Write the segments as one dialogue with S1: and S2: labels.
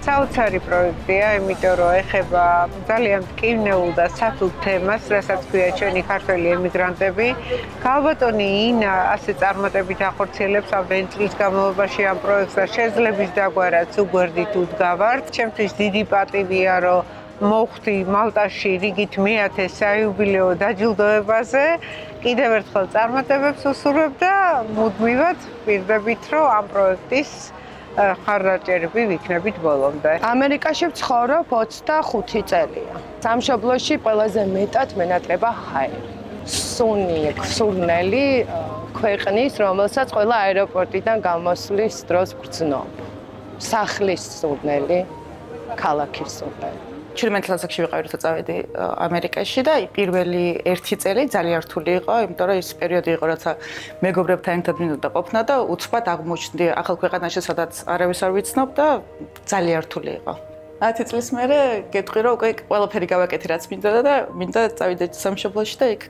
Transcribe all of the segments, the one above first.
S1: საოცარი პროექტია, იმიტომ რომ ეხება ძალიან მტკივნეულ და სათულ თემას, რასაც ქვია ჩვენი ქართველი ემიგრანტები. ქალბატონი ინა ასე წარმატებით ახორციელებს ამდენი წლის განმავლობაში ამ პროექტს და შეძლებს დაგვარაც უგვერდით უდგავართ. ჩემთვის დიდი პატივია, რომ მოვხვდი მალტაში რიგით მეათე საიუბილეო დაჯილდოებაზე. კიდევ ერთხელ წარმატებებს ვუსურვებ და მუდმივად ვპირდებით, რომ ამ პროექტის ხარდაჭერები ვიქნებით ბოლომდე.
S2: ამერიკაში ვცხოვრობ 25 წელია. სამშობლოში ყველაზე მეტად მენატრება ჰაერი. სურნელი ქვეყნის, რომელსაც ყველა აეროპორტიდან გამოსვლის დროს გრძნობ. სახლის სურნელი, ქალაქის სურნელი.
S3: 17 წელსაკში ვიყავი, როცა წავედი ამერიკაში და პირველი 1 წელი ძალიან რთული იყო, იმიტომ რომ ის პერიოდი იყო, როცა მეგობრებთან ერთად მინდოდა ყოფნა და უცბად აღმოჩნდი ახალ ქვეყანაში, სადაც არავის არ ვიცნობ და ძალიან რთული იყო. 10 წლის მერე გეტყვი, რომ უკვე ყველაფერი გავაკეთე, რაც მინდოდა და მინდა წავიდე სამშობლოში და იქ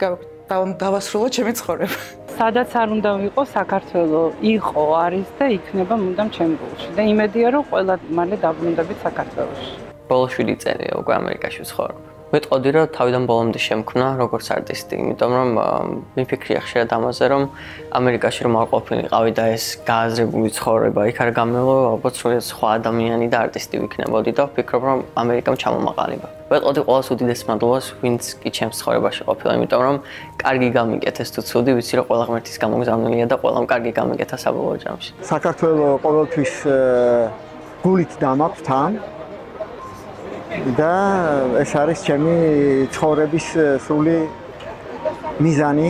S3: დავასრულო ჩემი ცხოვრება.
S4: სადაც არ უნდა ვიყო, საქართველოს იყო, არის და იქნება მუდამ ჩემ გულში და იმედია, რომ ყველა მალე დაბრუნდებით საქართველოში.
S5: ბოლო 7 წელია უკვე ამერიკაში ვცხოვრობ. ვიტყოდი, რომ თავიდან ბოლომდე შემქმნა როგორც არტისტი, იმიტომ რომ მიფიქრია ხშირად ამაზე, რომ ამერიკაში რომ არ ყოფილიყავი და ეს გააზრებული ცხოვრება იქ არ გამევლო, ალბათ სრულიად სხვა ადამიანი და არტისტი ვიქნებოდი და ვფიქრობ, რომ ამერიკამ ჩამომაყალიბა. ვეტყოდი ყოველს უდიდეს მადლობას, ვინც კი ჩემს ცხოვრებაში ყოფილა, იმიტომ რომ კარგი გამიკეთეს თუ ცუდი, ვიცი რომ ყველა ღმერთის გამოგზავნილია და ყველამ კარგი გამიკეთა საბოლოო ჯამში.
S6: საქართველოს ყოველთვის გულით დამაქვს თან. და ეს არის ჩემი ცხოვრების სრული მიზანი,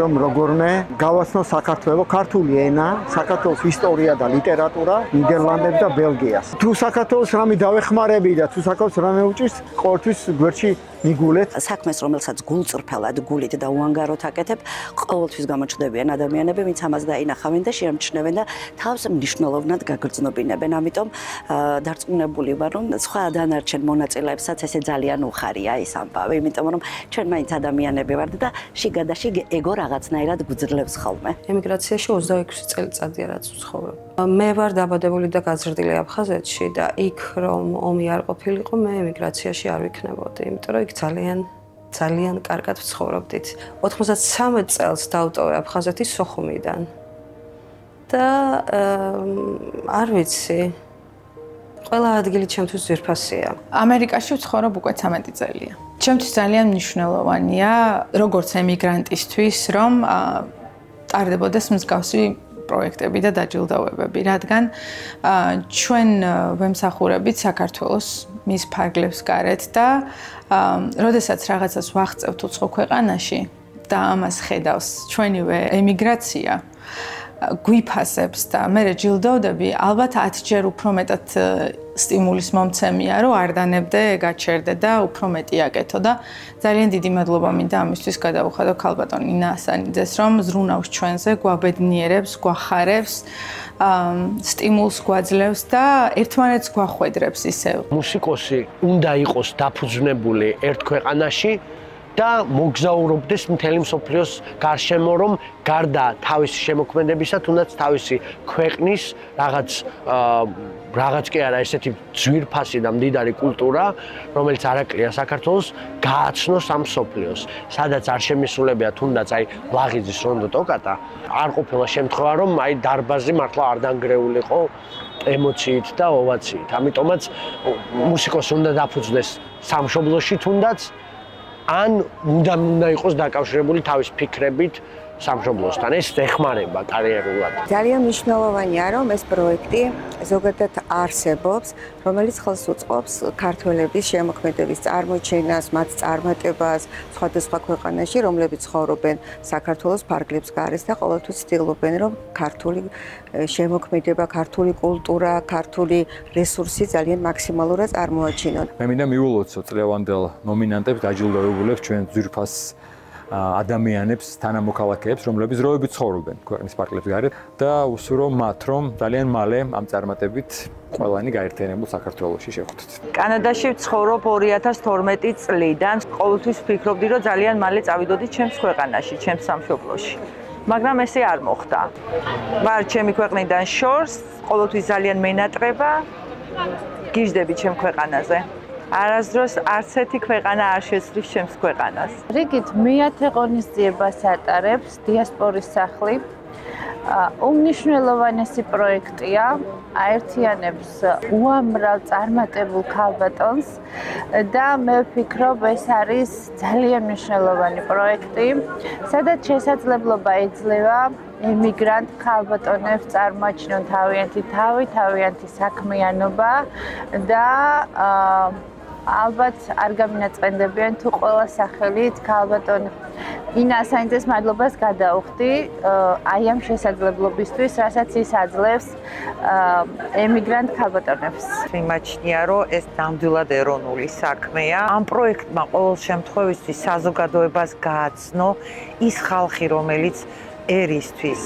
S6: რომ როგორმე გავაცნო საქართველოს ქართული ენა, საქართველოს ისტორია და ლიტერატურა ნიდერლანდებს და ბელგიას. თუ საქართველოს რამე დავეხმარები და თუ საქართველოს რამე უჭირს, ყოველთვის გვერდში მიგულეთ.
S7: საქმეს, რომელსაც გულწრფელად, გულით და უანგაროდ აკეთებ, ყოველთვის გამოჩნდებიან ადამიანები, ვინც ამას დაინახავენ და შეამჩნევენ და თავს მნიშვნელოვნად გაგრძნობინებენ. ამიტომ დარწმუნებული ვარ, რომ სხვა დანარჩენ მონაწილეებსაც ესე ძალიან უხარია ეს ამბავი, იმიტომ რომ ჩვენ მაინც ადამიანები ვართ და შიგადაშიგ ეგო რაღაცნაირად გვძლევს ხოლმე.
S8: ემიგრაციაში 26 წელიწადია რაც ვცხოვრობ. მე ვარ დაბადებული და გაზრდილი აფხაზეთში და იქ რომ ომი არ ყოფილიყო, მე ემიგრაციაში არ ვიქნებოდი, იმიტომ რომ იქ ძალიან კარგად ვცხოვრობდით. 93 წელს დავტოვე აფხაზეთის სოხუმიდან. და არ ვიცი, ყველა ადგილი ჩემთვის ძვირფასია.
S3: ამერიკაში ვცხოვრობ უკვე 13 წელია. ჩემთვის ძალიან მნიშვნელოვანია, როგორც ემიგრანტისთვის, რომ ტარდებოდეს მსგავსი პროექტები და დაჯილდოებები, რადგან ჩვენ ვემსახურებით საქართველოს მის ფარგლებს გარეთ და როდესაც რაღაცას ვაღწევთ უცხო ქვეყანაში და ამას ხედავს ჩვენივე ემიგრაცია გვიფასებს და მე ჯილდოვდები, ალბათ 10 ჯერ უფრო მეტად სტიმულის მომცემია, რომ არ დანებდე, გაჩერდე და უფრო მეტი აკეთო და ძალიან დიდი მადლობა მინდა ამისთვის გადავუხადო ქალბატონ ინა ასანიძეს, რომ ზრუნავს ჩვენზე, გვაბედნიერებს, გვახარებს, სტიმულს გვაძლევს და ერთმანეთს გვახვედრებს ისევ.
S9: მუსიკოსი უნდა იყოს დაფუძნებული ერთ ქვეყანაში და მოგზაურობდეს მთელი მსოფლიოს გარშემო, რომ გარდა თავისი შემოქმედებისა, თუნდაც თავისი ქვეყნის რაღაც კი არა ესეთი ძვირფასი და მდიდარი კულტურა, რომელიც არაკლია საქართველოს, გააცნოს ამ მსოფლიოს. სადაც არ შემისულებია თუნდაც აი ლაღიძის რონდო ტოკატა, არ ყოფილა შემთხვევა, რომ აი დარბაზი მართლა არ დანგრეულიყო ემოციით და ოვაციით. ამიტომაც მუსიკოსი უნდა დაფუძნდეს სამშობლოში თუნდაც ან უნდა იყოს დაკავშირებული თავის ფიქრებით სამშობლოსთან. ეს ეხმარება კარიერულად.
S10: ძალიან მნიშვნელოვანია, რომ ეს პროექტი ზოგადად არსებობს, რომელიც ხელს უწყობს ქართველების შემოქმედების წარმოჩენას, მათ წარმატებას სხვადასხვა ქვეყანაში, რომლებიც ცხოვრობენ საქართველოს ფარგლებს გარეთ და ყოველთვის ცდილობენ, რომ ქართული შემოქმედება, ქართული კულტურა, ქართული რესურსი ძალიან მაქსიმალურად წარმოაჩინონ.
S11: მე მინდა მიულოცო წლევანდელ ნომინანტებს, დაჯილდოებულებს ჩვენ ძვირფას ადამიანებს, თანამოქალაქეებს, რომლებიც დროებით ცხოვრობენ ქვეყნის ფარგლებს გარეთ და უსურო მათ, რომ ძალიან მალე ამ წარმატებით ყველანი გაერთიანებულ საქართველოში შევხვდეთ.
S12: კანადაში ვცხოვრობ 2012 წლიდან. ყოველთვის ვფიქრობდი, რომ ძალიან მალე წავიდოდი ჩემს ქვეყანაში, ჩემს სამშობლოში. მაგრამ ესე არ მოხდა. ვარ ჩემი ქვეყნიდან შორს, ყოველთვის ძალიან მენატრება გიжდები ჩემ ქვეყანაზე. არასდროს არც ერთი ქვეყანა არ შეცვლის ჩემს ქვეყანას.
S13: რიგით მეათე ღონისძიებას ატარებს დიასპორის სახლი. უმნიშვნელოვანესი პროექტია, აერთიანებს უამრავ წარმატებულ ქალბატონს და მე ვფიქრობ, ეს არის ძალიან მნიშვნელოვანი პროექტი, სადაც შესაძლებლობა ეძლევა ემიგრანტ ქალბატონებს წარმოაჩინონ თავიანთი თავი, თავიანთი საქმიანობა და ალბათ არ გამინაწყენდებიან თუ ყველა სახელით ქალბატონი ინა საინძეს მადლობას გადაუხდი აი ამ შესაძლებლობისთვის, რასაც ის აძლევს ემიგრანტ ქალბატონებს.
S14: მიმაჩნია, რომ ეს ნამდვილად ეროვნული საქმეა. ამ პროექტმა ყოველ შემთხვევაში საზოგადოებას გააცნო ის ხალხი, რომელიც ერისთვის,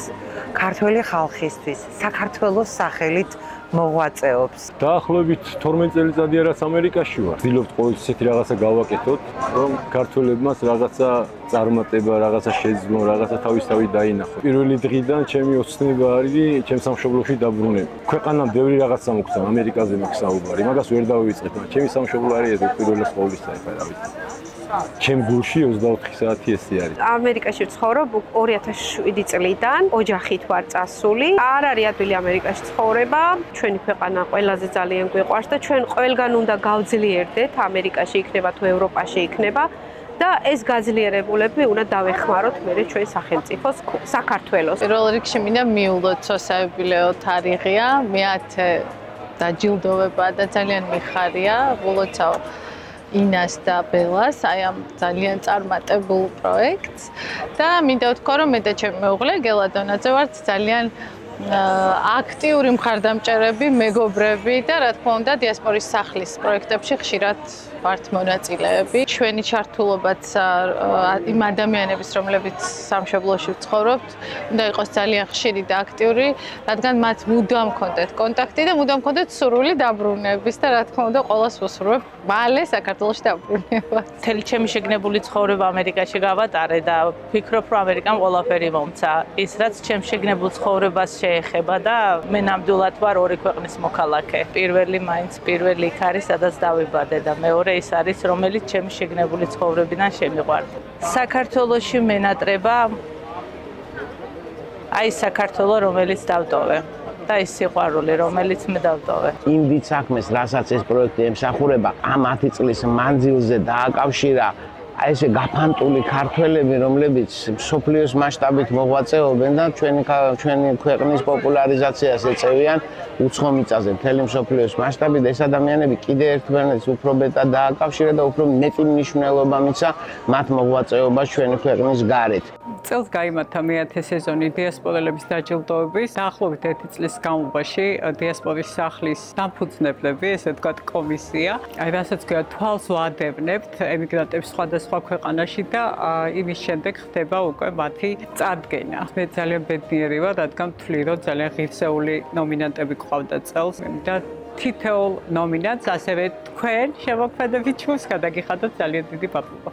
S14: ქართველი ხალხისთვის, საქართველოს სახელით მოღვაწეობს.
S11: დაახლოებით 12 წელიწადია რაც ამერიკაში ვარ. ვცდილობთ ყოველთვის ისეთი რაღაცა გავაკეთოთ, რომ ქართველებმაც რაღაცა წარმატება, რაღაცა შეძლონ, რაღაცა თავისთავად დაინახონ. პირველი დღიდან ჩემი ოცნება არის ჩემ სამშობლოში დაბრუნება. ქვეყანამ ბევრი რაღაცა მოგცა, ამერიკაზე მაქვს საუბარი, მაგას ვერ დავივიწყებ, მაგრამ ჩემი სამშობლო არის ეს პირველი ყოვლისა, ეხლა რა ვიცი. ჩემ გულში 24 საათი ესე არის.
S15: ამერიკაში ვცხოვრობ 2007 წლიდან, ოჯახით ვარ წასული. არ არის ადვილი ამერიკაში ცხოვრება. ჩვენი ქვეყანა ყველაზე ძალიან გვიყვარს და ჩვენ ყველგან უნდა გავძლიერდეთ, ამერიკაში იქნება თუ ევროპაში იქნება და ეს გაძლიერებულები უნდა დავეხმაროთ მე ჩვენ სახელმწიფოს საქართველოს.
S13: პირველ რიგში მინდა მიულოთ სოციალურ თარიღია, მეათე დაჯილდოვება და ძალიან მიხარია, ულოცავ ინას და ბელას, აი ამ ძალიან წარმატებულ პროექტს და მინდა ვთქვა, რომ მე და ჩემი მეუღლე გელა დონაძე ვართ ძალიან აქტიური მხარდამჭერები, მეგობრები და რა თქმა უნდა დიასპორის სახლის პროექტებში ხშირად ვართ მონაწილეები. ჩვენი ჩართულობაც იმ ადამიანების, რომლებიც სამშობლოში ცხოვრობთ, უნდა იყოს ძალიან ხშირი და აქტიური, რადგან მათ მუდამ ჰქონდეთ კონტაქტი და მუდამ ჰქონდეთ სურვილი დაბრუნების და რა თქმა უნდა ყოველს ვუსურვებ მალე საქართველოში დაბრუნებას.
S16: მთელი ჩემი შეგნებული ცხოვრება ამერიკაში გავატარე და ვფიქრობ, რომ ამერიკამ ყველაფერი მომცა. ის რაც ჩემ შეგნებულ ცხოვრებას შეეხება და მე ნამდვილად ვარ ორი ქვეყნის მოქალაქე. პირველი მაინც პირველი იქ არის, სადაც დავიბადე და მეორე ის არის, რომელიც ჩემი შეგნებული ცხოვრებიდან შემიყვარდა. საქართველოში მენატრება აი საქართველო, რომელიც დავტოვე და ის სიყვარული, რომელიც მე დავტოვე.
S9: იმ დიდ საქმეს, რასაც ეს პროექტი ემსახურება, ამ 10 წლის მანძილზე დააკავშირა აი ესე გაფანტული ქართველები, რომლებიც სოფლიოს მასშტაბით მოღვაწეობენ და ჩვენი ქვეყნის პოპულარიზაციას ეწევიან უცხო მიწაზე მთელი სოფლიოს მასშტაბით. ეს ადამიანები კიდევ ერთმანეთს უფრო მეტად დააკავშირა და უფრო მეტი მნიშვნელობა მისცა მათ მოღვაწეობას ჩვენი ქვეყნის გარეთ.
S4: წელს გაიმართა მეათე სეზონი დიასპორელების დაჯილდოების. დაახლოებით 1 წლის განმავლობაში დიასპორის სახლის დამფუძნებლები, ესე ვთქვათ, კომისია, აი რასაც ქვია თვალს ვადევნებთ ემიგრანტებს სხვადასხვა ქვეყანაში და იმის შემდეგ ხდება უკვე მათი წარდგენა. მე ძალიან ბედნიერი ვარ, რადგან ვთვლი, რომ ძალიან ღირსეული ნომინანტები გვყავდა წელს და თითოეულ ნომინანტს ასევე თქვენ შემოქმედებით ჩვენს გადაგიხადოთ ძალიან დიდი მადლობა.